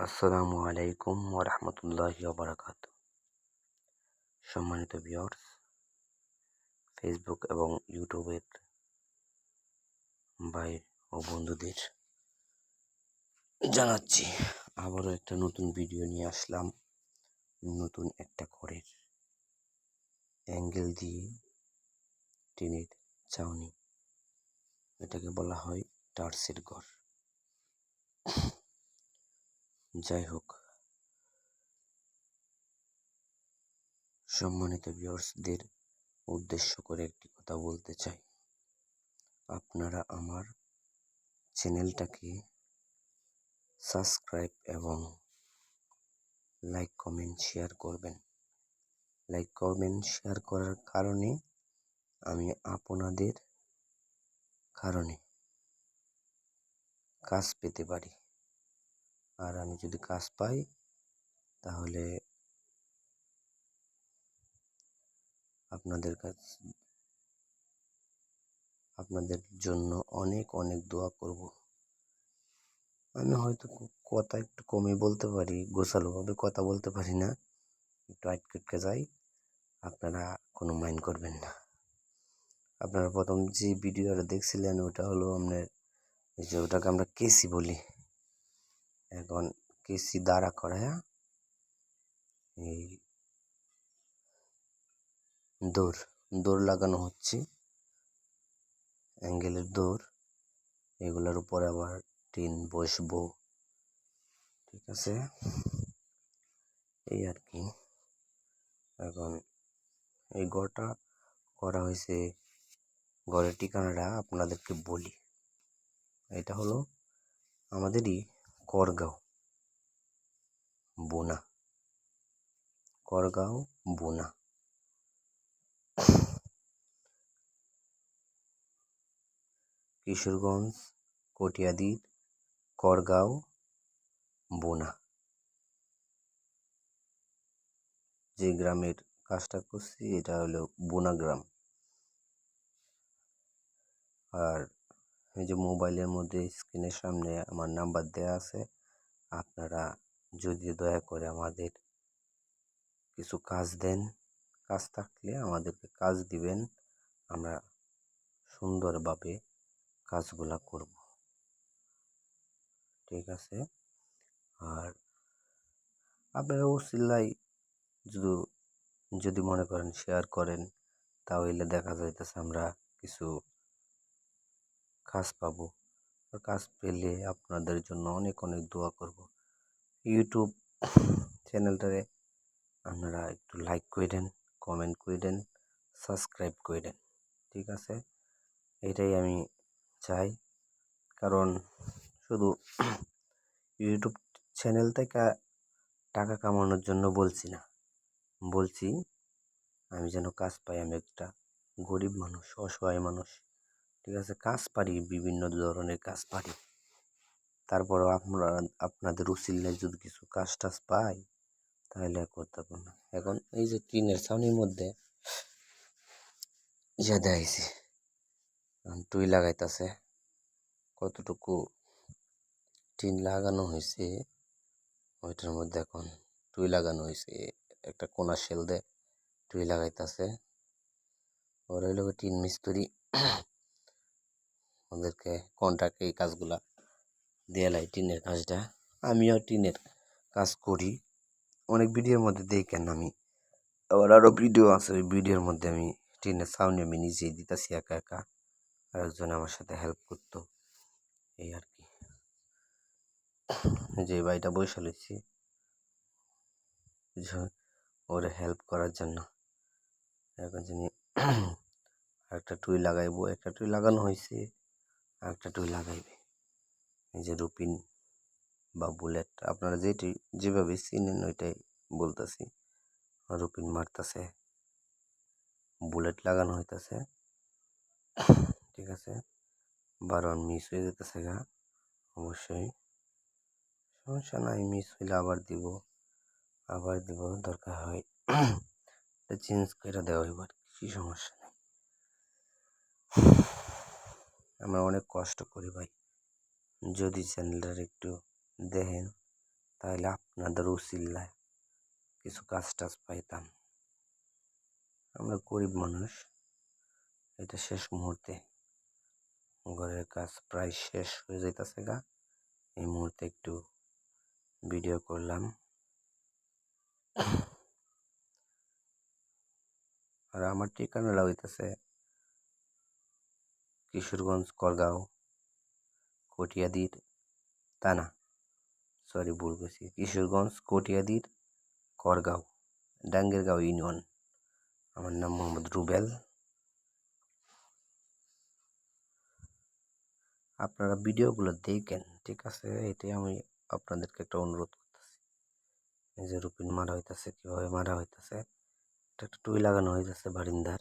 আসসালামু আলাইকুম ওরহমতুল্লাহি ওবারাকাতু। সম্মানিত ভিউয়ার্স, ফেসবুক এবং ইউটিউবের ভাই ও বন্ধুদের জানাচ্ছি আবারও একটা নতুন ভিডিও নিয়ে আসলাম। নতুন একটা ঘরের অ্যাঙ্গেল দিয়ে টিনের ছাউনি, এটাকে বলা হয় টার্সের ঘর। যাই হোক, সম্মানিত ভিউয়ার্সদের উদ্দেশ্য করে একটি কথা বলতে চাই। আপনারা আমার চ্যানেলটাকে সাবস্ক্রাইব এবং লাইক কমেন্ট শেয়ার করবেন। লাইক কমেন্ট শেয়ার করার কারণে আমি আপনাদের কারণে কাজ পেতে পারি, আর আমি যদি কাজ পাই তাহলে আপনাদের জন্য অনেক অনেক দোয়া করব। আমি হয়তো কথা একটু কমই বলতে পারি, গোছালোভাবে কথা বলতে পারি না, একটু আটকে যাই, আপনারা কোনো মাইন্ড করবেন না। আপনারা প্রথম যে ভিডিওটা দেখছিলেন ওটা হলো আপনার ওটাকে আমরা কেসি বলি। এখন কেসি দাঁড়া করায়া এই দৌড় লাগানো হচ্ছে, অ্যাঙ্গেলের দৌড়। এগুলোর উপরে আবার টিন বসবো, ঠিক আছে, এই আর কি। এখন এই ঘরটা করা হয়েছে, ঘরের ঠিকানাটা আপনাদেরকে বলি। এটা হলো আমাদেরই করগাঁও বোনা, করগাঁও বোনা। কিশোরগঞ্জ কটিয়াদির করগাঁও বোনা। যে গ্রামের কাজটা করছি এটা হলো বোনা গ্রাম। আর এই যে মোবাইলের মধ্যে স্ক্রিনের সামনে আমার নাম্বার দেওয়া আছে, আপনারা যদি দয়া করে আমাদের কিছু কাজ দেন, কাজ থাকলে আমাদেরকে কাজ দিবেন, আমরা সুন্দরভাবে কাজগুলা করব, ঠিক আছে। আর আপনারা উসিলাই যদি যদি মনে করেন শেয়ার করেন, তাহলে দেখা যাইতেছে আমরা কিছু কাজ পাবো। কাজ পেলে আপনাদের জন্য অনেক অনেক দোয়া করব। ইউটিউব চ্যানেলটারে আপনারা একটু লাইক করেন, কমেন্ট করেন, সাবস্ক্রাইব করেন, ঠিক আছে। এটাই আমি চাই, কারণ শুধু ইউটিউব চ্যানেল থেকে টাকা কামানোর জন্য বলছি না, বলছি আমি যেন কাজ পাই। আমি একটা গরিব মানুষ, অসহায় মানুষ, ঠিক আছে, কাজ পারি, বিভিন্ন ধরনের কাজ পারি। তারপরেও আপনাদের উসিলায় যদি কিছু কাজ টাজ পাই তাহলে আর করতে পারবো না। এখন এই যে টিনের ছাউনির মধ্যে ইয়ে দেখাইছি, টুই লাগাইতেছে, কতটুকু টিন লাগানো হয়েছে ওইটার মধ্যে এখন টুই লাগানো হয়েছে। একটা কোনা শেল দেয় টুই লাগাইতেছে, ওরা হইল টিন মিস্ত্রি, ওদেরকে কন্ট্রাক্টে এই কাজগুলা দিয়ে লাই, টিনের কাজটা। আমিও টিনের কাজ করি, অনেক ভিডিওর মধ্যে দেখেন। আমি আবার আরও ভিডিও আছে, ওই ভিডিওর মধ্যে আমি টিনের ছাউনি আমি নিজেই দিতেছি একা একা, আর একজন আমার সাথে হেল্প করতো, এই আর কি। যে বাড়িটা বসে লইছি ওরে হেল্প করার জন্য। এখন যিনি একটা টুই লাগাইবো, একটা টুই লাগানো হয়েছে, একটা টুই লাগাইবে। এই যে রুপিন বা বুলেট, আপনারা যেভাবে চিনেন ওইটাই বলতেছি। রুপিন মারতেছে, বুলেট লাগানো হইতেছে, ঠিক আছে। বারণ মিস হয়ে যেতেছে গা, অবশ্যই সমস্যা নাই, মিস হইলে আবার দিব, দরকার হয় চেঞ্জ করে দেওয়া হইব, কিছু সমস্যা নেই। আমরা অনেক কষ্ট করি ভাই, যদি চ্যানেলটার একটু দেখেন তাহলে আপনাদের উছিলায় কিছু কাজ টাজ পাইতাম। আমরা গরিব মানুষ, এটা শেষ মুহূর্তে ঘরের কাজ প্রায় শেষ হয়ে যাইতেছে গা, এই মুহূর্তে একটু ভিডিও করলাম। আর আমার ঠিকানাটা হইতেছে কিশোরগঞ্জ, করগাঁও, কটিয়াদির থানা, সরি ভুল বলছি, কিশোরগঞ্জ, কটিয়াদির, করগাঁও, ডাঙ্গেরগাঁও ইউনিয়ন। আমার নাম মোহাম্মদ রুবেল। আপনারা ভিডিওগুলো দেখেন, ঠিক আছে? এটাই আমি আপনাদেরকে একটা অনুরোধ করতেছি। এই যে রুপিন মারা হইতেছে, কিভাবে মারা হইতেছে, একটা টুই লাগানো হইতেছে বারিন্দার।